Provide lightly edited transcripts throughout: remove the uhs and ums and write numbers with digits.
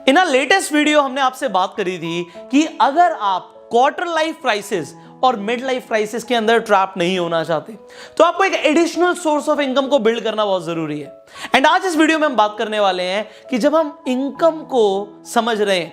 इन अ latest video हमने आपसे बात करी थी कि अगर आप क्वार्टर लाइफ क्राइसिस और मिड लाइफ क्राइसिस के अंदर ट्रैप नहीं होना चाहते तो आपको एक एडिशनल सोर्स ऑफ इनकम को बिल्ड करना बहुत जरूरी है। एंड आज इस वीडियो में हम बात करने वाले हैं कि जब हम इनकम को समझ रहे हैं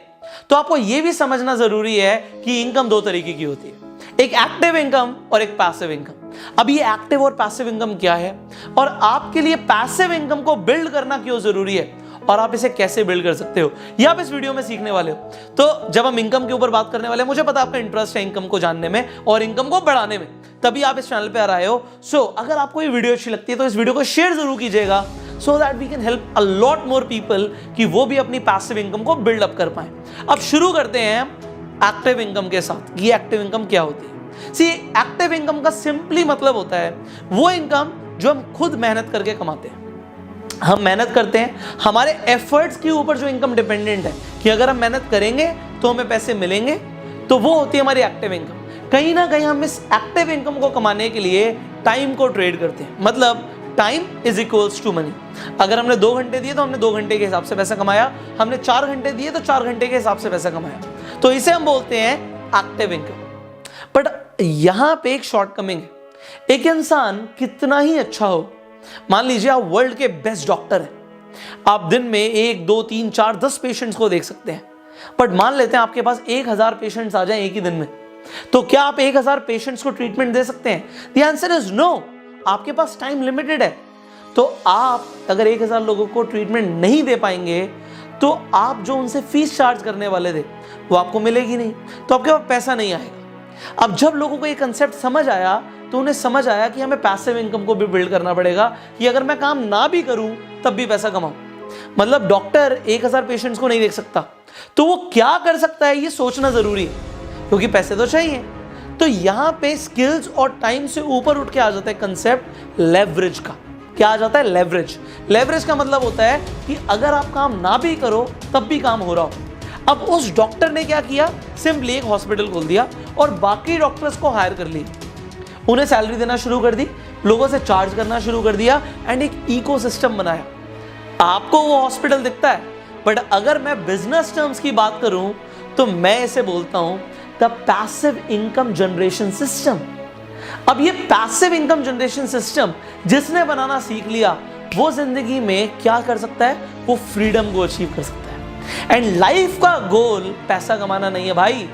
तो आपको यह भी समझना जरूरी है कि इनकम दो तरीके की होती है, एक एक्टिव इनकम और एक पैसिव इनकम। अब ये एक्टिव और पैसिव इनकम क्या है और आपके लिए पैसिव इनकम को बिल्ड करना क्यों जरूरी है और आप इसे कैसे बिल्ड कर सकते हो, ये आप इस वीडियो में सीखने वाले हो। तो जब हम इनकम के ऊपर बात करने वाले हैं, मुझे पता आपका इंटरेस्ट है इनकम को जानने में और इनकम को बढ़ाने में, तभी आप इस चैनल पे आ रहे हो। सो अगर आपको ये वीडियो अच्छी लगती है तो इस वीडियो को शेयर जरूर कीजिएगा so that we can help a lot more people कि वो भी अपनी पैसिव इनकम को बिल्ड अप कर पाए। अब शुरू करते हैं एक्टिव इनकम के साथ। ये एक्टिव इनकम क्या होती है? सी, एक्टिव इनकम का सिंपली मतलब होता है वो इनकम जो हम खुद मेहनत करके कमाते हैं। हम मेहनत करते हैं, हमारे एफर्ट्स के ऊपर जो इनकम डिपेंडेंट है कि अगर हम मेहनत करेंगे तो हमें पैसे मिलेंगे, तो वो होती है हमारी एक्टिव इनकम। कहीं ना कहीं हम इस एक्टिव इनकम को कमाने के लिए टाइम को ट्रेड करते हैं, मतलब time is equals to money. अगर हमने 2 घंटे दिए तो हमने 2 घंटे के हिसाब से पैसा कमाया, हमने 4 घंटे दिए तो 4 घंटे के हिसाब से पैसा कमाया, तो इसे हम बोलते हैं एक्टिव इनकम। बट यहां पे एक शॉर्टकमिंग है। एक इंसान कितना ही अच्छा हो, मान लीजिए आप वर्ल्ड के बेस्ट डॉक्टर हैं, आप दिन में 1, 2, 3, 4, 10 पेशेंट्स को देख सकते हैं, बट मान लेते हैं आपके पास 1000 पेशेंट्स आ जाएं एक ही दिन में, तो क्या आप 1000 पेशेंट्स को ट्रीटमेंट दे सकते हैं? The answer is no. आपके पास टाइम लिमिटेड है, तो आप अगर 1000 लोगों को ट्रीटमेंट नहीं दे पाएंगे तो आप जो उनसे फीस चार्ज करने वाले थे वो आपको मिलेगी नहीं, तो आपके पास पैसा नहीं आएगा। अब जब लोगों को ये कंसेप्ट समझ आया तो उन्हें समझ आया कि हमें पैसिव इनकम को भी बिल्ड करना पड़ेगा कि अगर मैं काम ना भी करूं तब भी पैसा कमाऊं। मतलब डॉक्टर 1000 पेशेंट्स को नहीं देख सकता, तो वो क्या कर सकता है ये सोचना जरूरी है, क्योंकि पैसे तो चाहिए। तो यहां पे स्किल्स और टाइम से ऊपर उठ के आ जाता है कंसेप्ट लेवरेज का। क्या आ जाता है? लेवरेज। लेवरेज का मतलब होता है कि अगर आप काम ना भी करो तब भी काम हो रहा हो। अब उस डॉक्टर ने क्या किया? सिंपली एक हॉस्पिटल खोल दिया और बाकी डॉक्टर्स को हायर कर लिया, उन्हें सैलरी देना शुरू कर दी, लोगों से चार्ज करना शुरू कर दिया एंड एक इकोसिस्टम बनाया। आपको वो हॉस्पिटल दिखता है, बट अगर मैं बिजनेस टर्म्स की बात करूं तो मैं इसे बोलता हूं the passive income generation system. अब ये पैसिव इनकम जनरेशन सिस्टम जिसने बनाना सीख लिया वो जिंदगी में क्या कर सकता है? वो फ्रीडम को अचीव कर सकता है। एंड लाइफ का गोल पैसा कमाना नहीं है भाई,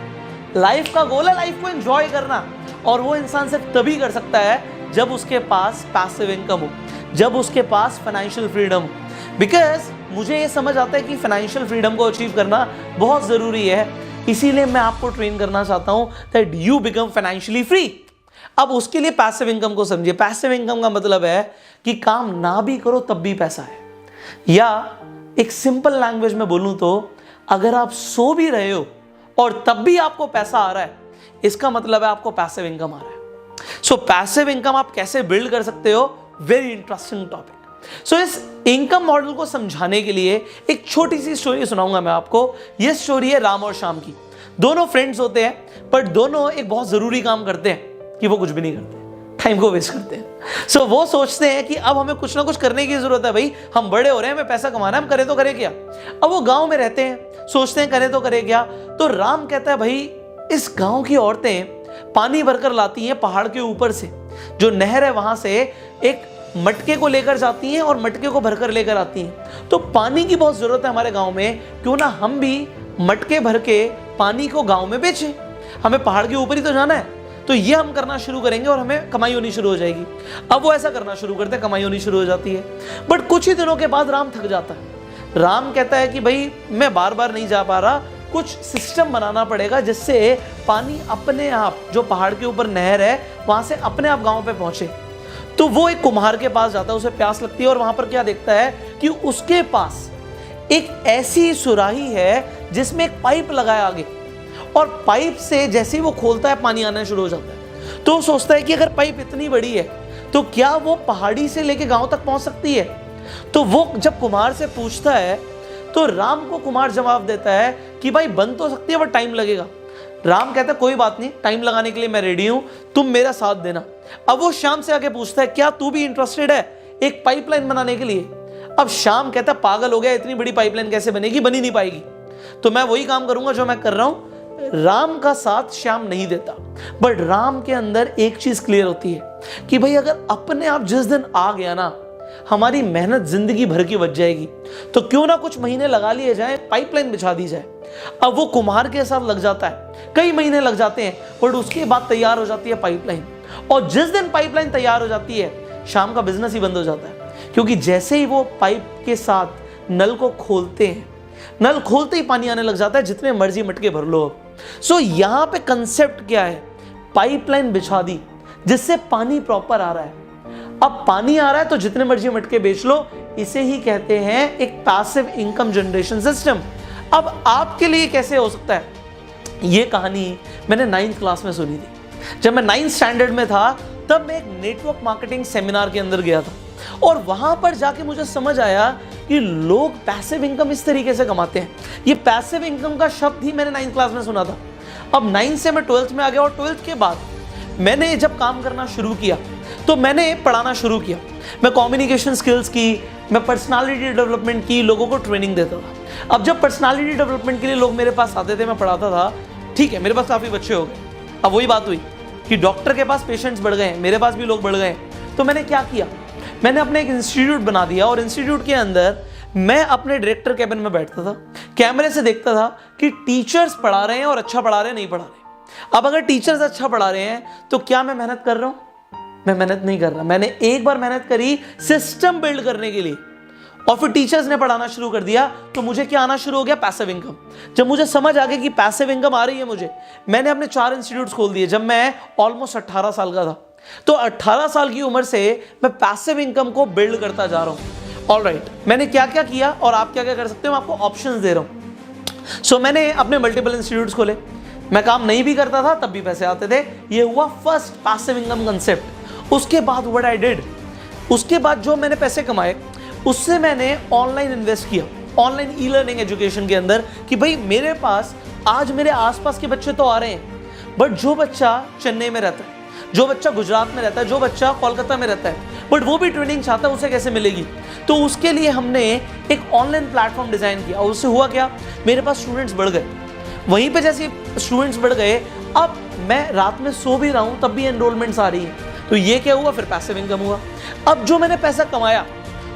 लाइफ का गोल है लाइफ को एंजॉय करना, और वो इंसान सिर्फ तभी कर सकता है जब उसके पास पैसिव इनकम हो, जब उसके पास फाइनेंशियल फ्रीडम हो। बिकॉज मुझे ये समझ आता है कि फाइनेंशियल फ्रीडम को अचीव करना बहुत जरूरी है, इसीलिए मैं आपको ट्रेन करना चाहता हूं that you become financially free. अब उसके लिए पैसिव इनकम को समझिए। पैसिव इनकम का मतलब है कि काम ना भी करो तब भी पैसा है, या एक सिंपल लैंग्वेज में बोलूं तो अगर आप सो भी रहे हो और तब भी आपको पैसा आ रहा है, इसका मतलब है आपको पैसिव इनकम आ रहा है। सो पैसिव इनकम आप कैसे बिल्ड कर सकते हो? Very interesting topic. सो इस इनकम मॉडल को समझाने के लिए एक छोटी सी स्टोरी सुनाऊंगा मैं आपको। यह स्टोरी है राम और श्याम की। दोनों फ्रेंड्स होते हैं, पर दोनों एक बहुत जरूरी काम करते हैं कि वो कुछ भी नहीं करते, टाइम को वेस्ट करते हैं। सो वो सोचते हैं कि अब हमें कुछ ना कुछ करने की जरूरत है, भाई हम बड़े हो रहे हैं, हमें पैसा कमाना है, हम करें तो करें क्या। अब वो गांव में रहते हैं, सोचते हैं करें तो करें क्या। तो राम कहता है भाई इस गांव की औरतें पानी भरकर लाती हैं पहाड़ के ऊपर से, जो नहर है वहां से एक मटके को लेकर जाती हैं और मटके को भरकर लेकर आती हैं। तो पानी की बहुत जरूरत है हमारे गांव में, क्यों ना हम भी मटके भर के पानी को गांव में बेचें, हमें पहाड़ के ऊपर ही तो जाना है। तो ये हम करना शुरू करेंगे और हमें कमाई होनी शुरू हो जाएगी। अब वो ऐसा करना शुरू करते हैं, कमाई होनी शुरू हो जाती है। बट कुछ ही दिनों के बाद राम थक जाता है। राम कहता है कि भाई मैं बार बार नहीं जा पा रहा, कुछ सिस्टम बनाना पड़ेगा जिससे पानी अपने आप, जो पहाड़ के ऊपर नहर है वहां से अपने आप गांव पे पहुंचे। तो वो एक कुम्हार के पास जाता है, उसे प्यास लगती है और वहां पर क्या देखता है कि उसके पास एक ऐसी सुराही है जिसमें एक पाइप लगाया आगे, और पाइप से जैसे ही वो खोलता है पानी आना शुरू हो जाता है। तो वो सोचता है कि अगर पाइप इतनी बड़ी है तो क्या वो पहाड़ी से लेके गांव तक पहुंच सकती है। तो वो जब कुम्हार से पूछता है तो राम को कुम्हार जवाब देता है कि भाई बन तो सकती है पर टाइम लगेगा। राम कहता है कोई बात नहीं, टाइम लगाने के लिए मैं रेडी हूं, तुम मेरा साथ देना। अब वो श्याम से आके पूछता है क्या तू भी इंटरेस्टेड है एक पाइपलाइन बनाने के लिए। अब श्याम कहता है पागल हो गया, इतनी बड़ी पाइपलाइन कैसे बनेगी, बन ही नहीं पाएगी। तो मैं वही काम करूंगा जो मैं कर रहा हूं। राम का साथ श्याम नहीं देता, बट राम के अंदर एक चीज क्लियर होती है कि भाई अगर अपने आप जिस दिन आ गया ना, हमारी मेहनत जिंदगी भर की बच जाएगी। तो क्यों ना कुछ महीने लगा लिए जाए, पाइपलाइन बिछा दी जाए। अब वो कुम्हार के साथ लग जाता है, कई महीने लग जाते हैं, बट उसके बाद तैयार हो जाती है पाइपलाइन। और जिस दिन पाइपलाइन तैयार हो जाती है, शाम का बिजनेस ही बंद हो जाता है। क्योंकि जैसे ही वो पाइप के साथ नल को खोलते हैं, नल खोलते ही पानी आने लग जाता है, जितने मर्जी मटके भर लो। सो यहां पे कंसेप्ट क्या है, पाइपलाइन बिछा दी जिससे पानी प्रॉपर आ रहा है। अब पानी आ रहा है तो जितने मर्जी मटके बेच लो, इसे ही कहते हैं एक पैसिव इनकम जनरेशन सिस्टम। अब आपके लिए कैसे हो सकता है, ये कहानी मैंने 9th क्लास में सुनी थी। जब मैं 9th स्टैंडर्ड में था, तब मैं एक नेटवर्क मार्केटिंग सेमिनार के अंदर गया था, और वहां पर जाके मुझे समझ आया कि लोग पैसिव इनकम इस तरीके से कमाते हैं। ये पैसिव इनकम का शब्द ही मैंने 9th क्लास में सुना था। अब 9th से मैं 12th में आ गया, और 12th के बाद मैंने जब काम करना शुरू किया तो मैंने पढ़ाना शुरू किया। मैं कम्युनिकेशन स्किल्स की, मैं पर्सनालिटी डेवलपमेंट की, लोगों को ट्रेनिंग देता था। अब जब पर्सनालिटी डेवलपमेंट के लिए लोग मेरे पास आते थे, मैं पढ़ाता था, ठीक है, मेरे पास काफ़ी बच्चे हो गए। अब वही बात हुई कि डॉक्टर के पास पेशेंट्स बढ़ गए, मेरे पास भी लोग बढ़ गए। तो मैंने क्या किया, मैंने अपने एक इंस्टीट्यूट बना दिया, और इंस्टीट्यूट के अंदर मैं अपने डायरेक्टर कैबिन में बैठता था, कैमरे से देखता था कि टीचर्स पढ़ा रहे हैं और अच्छा पढ़ा रहे हैं, नहीं पढ़ा रहे। अब अगर टीचर्स अच्छा पढ़ा रहे हैं तो क्या मैं मेहनत कर रहा हूं? मैं मेहनत नहीं कर रहा। मैंने एक बार मेहनत करी सिस्टम बिल्ड करने के लिए, और फिर टीचर्स ने पढ़ाना शुरू कर दिया, तो मुझे क्या आना शुरू हो गया, पैसिव इनकम। जब मुझे समझ आ गया कि पैसिव इनकम आ रही है मुझे, मैंने अपने 4 इंस्टीट्यूट्स खोल दिए। जब मैं ऑलमोस्ट 18 साल का था, तो 18 साल की उम्र से मैं पैसिव इनकम को बिल्ड करता जा रहा हूं। ऑलराइट, मैंने क्या क्या किया और आप क्या क्या कर सकते हो, मैं आपको ऑप्शंस दे रहा हूं। सो मैंने अपने मल्टीपल इंस्टीट्यूट्स खोले। मैं काम नहीं भी करता था तब भी पैसे आते थे। ये हुआ फर्स्ट पैसिव इनकम कंसेप्ट। उसके बाद व्हाट आई डिड, उसके बाद जो मैंने पैसे कमाए उससे मैंने ऑनलाइन इन्वेस्ट किया, ऑनलाइन ई लर्निंग एजुकेशन के अंदर, कि भाई मेरे पास आज मेरे आसपास के बच्चे तो आ रहे हैं, बट जो बच्चा चेन्नई में रहता है, जो बच्चा गुजरात में रहता है, जो बच्चा कोलकाता में रहता है, बट वो भी ट्रेनिंग चाहता है, उसे कैसे मिलेगी? तो उसके लिए हमने एक ऑनलाइन प्लेटफॉर्म डिजाइन किया, और उससे हुआ क्या, मेरे पास स्टूडेंट्स बढ़ गए। वहीं पे जैसे स्टूडेंट्स बढ़ गए, अब मैं रात में सो भी रहा हूं तब भी एनरोलमेंट्स आ रही है। तो ये क्या हुआ, फिर पैसिव इनकम हुआ। अब जो मैंने पैसा कमाया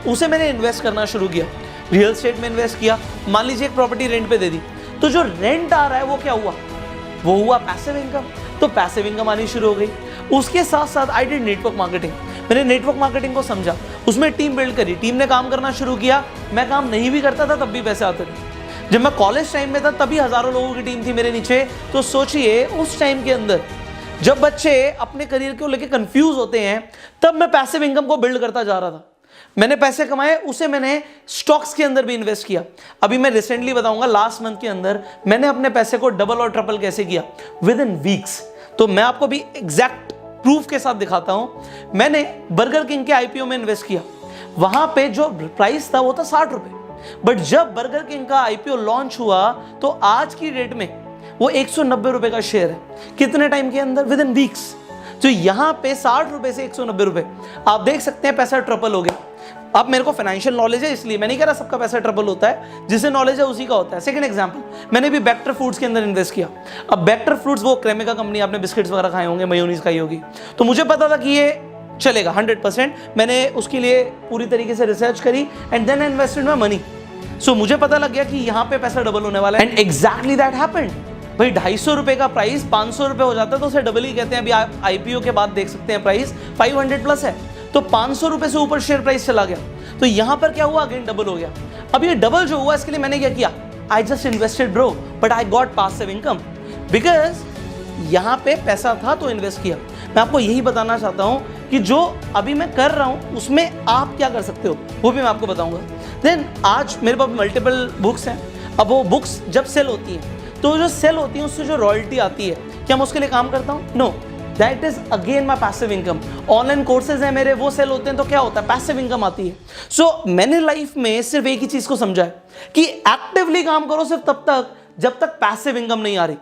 उसे मैंने इन्वेस्ट करना शुरू किया, रियल एस्टेट में इन्वेस्ट किया। मान लीजिए एक प्रॉपर्टी रेंट पे दे दी, तो जो रेंट आ रहा है वो क्या हुआ, वो हुआ पैसिव इनकम। तो पैसिव इनकम आनी शुरू हो गई। उसके साथ साथ आई डिड नेटवर्क मार्केटिंग। मैंने नेटवर्क मार्केटिंग को समझा, उसमें टीम बिल्ड करी, टीम ने काम करना शुरू किया। मैं काम नहीं भी करता था तब भी पैसे आते थे। जब मैं कॉलेज टाइम में था तभी हजारों लोगों की टीम थी मेरे नीचे। तो सोचिए उस टाइम के अंदर जब बच्चे अपने करियर को लेकर कंफ्यूज होते हैं, तब मैं पैसिव इनकम को बिल्ड करता जा रहा था। मैंने पैसे कमाए, उसे मैंने स्टॉक्स के अंदर भी इन्वेस्ट किया। अभी मैं रिसेंटली बताऊंगा, लास्ट मंथ के अंदर मैंने अपने पैसे को डबल और ट्रिपल कैसे किया, विद इन वीक्स। तो मैं आपको भी एग्जैक्ट प्रूफ के साथ दिखाता हूं। मैंने बर्गर किंग के आईपीओ में इन्वेस्ट किया। वहां पे जो प्राइस था वो था 60 रुपए, बट जब बर्गर किंग का आईपीओ लॉन्च हुआ तो आज की डेट में वो 190 रुपए का शेयर है। कितने टाइम के अंदर, विद इन वीक्स। तो यहां पे 60 रुपए से 190 रुपए, आप देख सकते हैं पैसा ट्रिपल हो गया। अब मेरे को फाइनेंशियल नॉलेज है, इसलिए मैं नहीं कह रहा सबका पैसा ट्रिपल होता है, जिसे नॉलेज है उसी का होता है। सेकंड एग्जांपल, मैंने भी बेक्टर फूड्स के अंदर इन्वेस्ट किया। अब बेक्टर फूड्स वो क्रेमिका कंपनी, आपने बिस्किट्स वगैरह खाए होंगे, मेयोनीज खाई होगी, तो मुझे पता था कि ये चलेगा 100%। मैंने उसके लिए पूरी तरीके से रिसर्च करी and then invested my money. So मुझे पता लग गया कि यहाँ पे पैसा डबल होने वाला है, एंड एग्जैक्टली दैट हैपेंड। भाई 250 रुपए का प्राइस 500 रुपए हो जाता है तो उसे डबल ही कहते हैं। अभी आप आईपीओ के बाद देख सकते हैं प्राइस 500 प्लस है, तो 500 रुपए से ऊपर शेयर प्राइस चला गया। तो यहां पर क्या हुआ, अगेन डबल हो गया। अब ये डबल जो हुआ इसके लिए मैंने क्या किया, I just invested bro, but I got passive income, because यहां पे पैसा था तो इन्वेस्ट किया। मैं आपको यही बताना चाहता हूं कि जो अभी मैं कर रहा हूं उसमें आप क्या कर सकते हो वो भी मैं आपको बताऊंगा। देन आज मेरे पास मल्टीपल बुक्स हैं। अब वो बुक्स जब सेल होती हैं तो जो सेल होती है उससे जो रॉयल्टी आती है, क्या मैं उसके लिए काम करता हूँ? No, that is again my passive income. Online courses हैं मेरे, वो सेल होते हैं तो क्या होता है, पैसिव इनकम आती है। सो मैंने लाइफ में सिर्फ एक ही चीज को समझा है कि एक्टिवली काम करो सिर्फ तब तक जब तक पैसिव इनकम नहीं आ रही।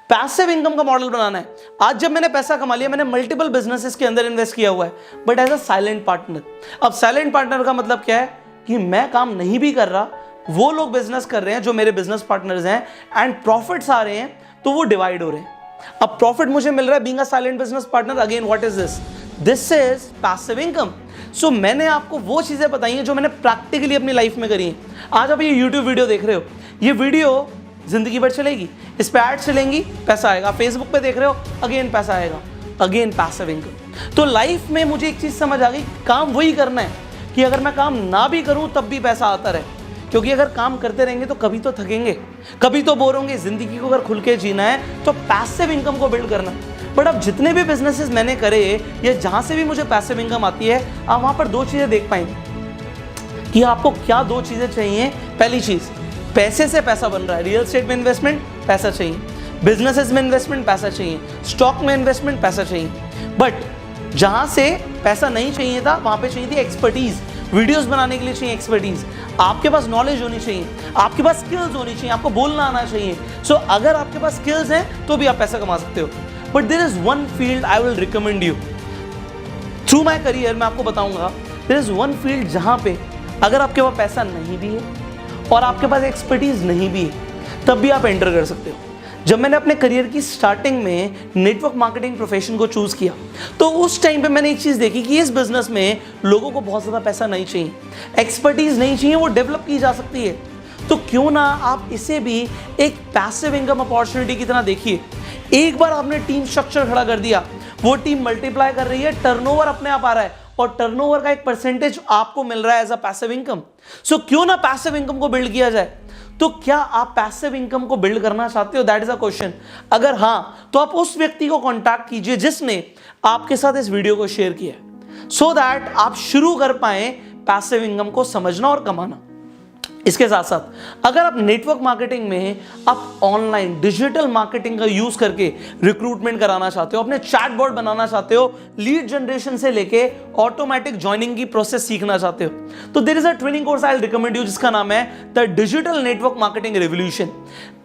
पैसिव इनकम का मॉडल बनाना है। आज जब मैंने पैसा कमा लिया, मैंने मल्टीपल बिजनेसेस के अंदर इन्वेस्ट किया हुआ है, but as a silent partner. अब साइलेंट पार्टनर का मतलब क्या है कि मैं काम नहीं भी कर रहा, वो लोग बिजनेस कर रहे हैं जो मेरे बिजनेस पार्टनर्स हैं, एंड प्रॉफिट्स आ रहे हैं, तो वो डिवाइड हो रहे हैं। अब प्रॉफिट मुझे मिल रहा है being a silent business partner, again what is this? This is passive income. So मैंने आपको वो चीजें बताई हैं जो मैंने प्रैक्टिकली अपनी लाइफ में करी हैं। आज आप ये यूट्यूब वीडियो देख रहे हो, ये वीडियो जिंदगी भर चलेगी, इस पे एड चलेंगी, पैसा आएगा। फेसबुक पे देख रहे हो, अगेन पैसा आएगा, अगेन पैसिव इनकम। तो लाइफ में मुझे एक चीज समझ आ गई, काम वही करना है कि अगर मैं काम ना भी करूं तब भी पैसा आता रहे, क्योंकि अगर काम करते रहेंगे तो कभी तो थकेंगे, कभी तो बोर होंगे। जिंदगी को अगर खुल के जीना है तो पैसिव इनकम को बिल्ड करना। बट अब जितने भी बिजनेसेस मैंने करे या जहां से भी मुझे पैसिव इनकम आती है, आप वहां पर दो चीजें देख पाएंगे कि आपको क्या दो चीजें चाहिए। पहली चीज, पैसे से पैसा बन रहा है, रियल एस्टेट में इन्वेस्टमेंट पैसा चाहिए, बिजनेसेस में इन्वेस्टमेंट पैसा चाहिए, स्टॉक में इन्वेस्टमेंट पैसा चाहिए। बट जहां से पैसा नहीं चाहिए था वहां पे चाहिए थी एक्सपर्टीज। वीडियोस बनाने के लिए चाहिए एक्सपर्टीज, आपके पास नॉलेज होनी चाहिए, आपके पास स्किल्स होनी चाहिए, आपको बोलना आना चाहिए। सो अगर आपके पास स्किल्स हैं तो भी आप पैसा कमा सकते हो। But there is one field I will recommend you through my career. मैं आपको बताऊंगा देयर इज वन फील्ड जहां पे अगर आपके पास पैसा नहीं भी है और आपके पास एक्सपर्टीज नहीं भी है, तब भी आप एंटर कर सकते हो। जब मैंने अपने करियर की स्टार्टिंग में नेटवर्क मार्केटिंग प्रोफेशन को चूज किया, तो उस टाइम पे मैंने एक चीज देखी कि इस बिजनेस में लोगों को बहुत ज्यादा पैसा नहीं चाहिए, एक्सपर्टीज नहीं चाहिए, वो डेवलप की जा सकती है। तो क्यों ना आप इसे भी एक पैसिव इनकम अपॉर्चुनिटी की तरह देखिए। एक बार आपने टीम स्ट्रक्चर खड़ा कर दिया, वो टीम मल्टीप्लाई कर रही है, टर्नओवर अपने आप आ रहा है और टर्नओवर का एक परसेंटेज आपको मिल रहा है एज अ पैसिव इनकम। सो क्यों ना पैसिव इनकम को बिल्ड किया जाए। तो क्या आप पैसिव इनकम को बिल्ड करना चाहते हो? That is a question. अगर हां, तो आप उस व्यक्ति को कांटेक्ट कीजिए जिसने आपके साथ इस वीडियो को शेयर किया है, सो दैट आप शुरू कर पाए पैसिव इनकम को समझना और कमाना। इसके साथ साथ अगर आप नेटवर्क मार्केटिंग में आप ऑनलाइन डिजिटल मार्केटिंग का यूज करके रिक्रूटमेंट कराना चाहते हो, अपने चैटबॉट बनाना चाहते हो, लीड जनरेशन से लेके ऑटोमेटिक ज्वाइनिंग की प्रोसेस सीखना चाहते हो, तो there is a training course I will recommend you जिसका नाम है the digital network marketing revolution.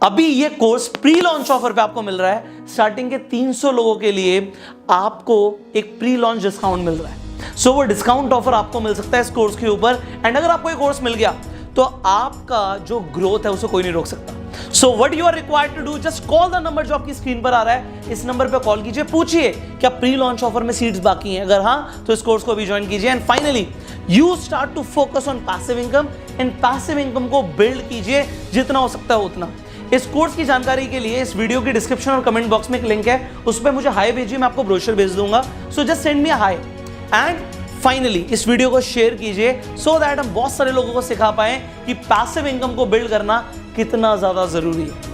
अभी ये कोर्स प्री लॉन्च ऑफर पे आपको मिल रहा है। स्टार्टिंग के 300 लोगों के लिए आपको एक प्री लॉन्च डिस्काउंट मिल रहा है। सो वो डिस्काउंट ऑफर आपको मिल सकता है इस कोर्स के ऊपर। एंड अगर आपको ये कोर्स मिल गया तो आपका जो ग्रोथ है उसे कोई नहीं रोक सकता। So what you are required to do, just call the number जो आपकी स्क्रीन पर आ रहा है, इस नंबर पे कॉल कीजिए, पूछिए क्या प्री लॉन्च ऑफर में सीट्स बाकी हैं, अगर हां तो इस कोर्स को भी ज्वाइन कीजिए। And finally you start to focus on passive income, and passive income को बिल्ड कीजिए जितना हो सकता है उतना। इस कोर्स की जानकारी के लिए इस वीडियो के डिस्क्रिप्शन और कमेंट बॉक्स में एक लिंक है, उस पर मुझे हाई भेजिए, मैं आपको ब्रोशर भेज दूंगा। So just send me a high. And finally इस वीडियो को शेयर कीजिए सो दैट हम बहुत सारे लोगों को सिखा पाएं कि पैसिव इनकम को बिल्ड करना कितना ज्यादा जरूरी है।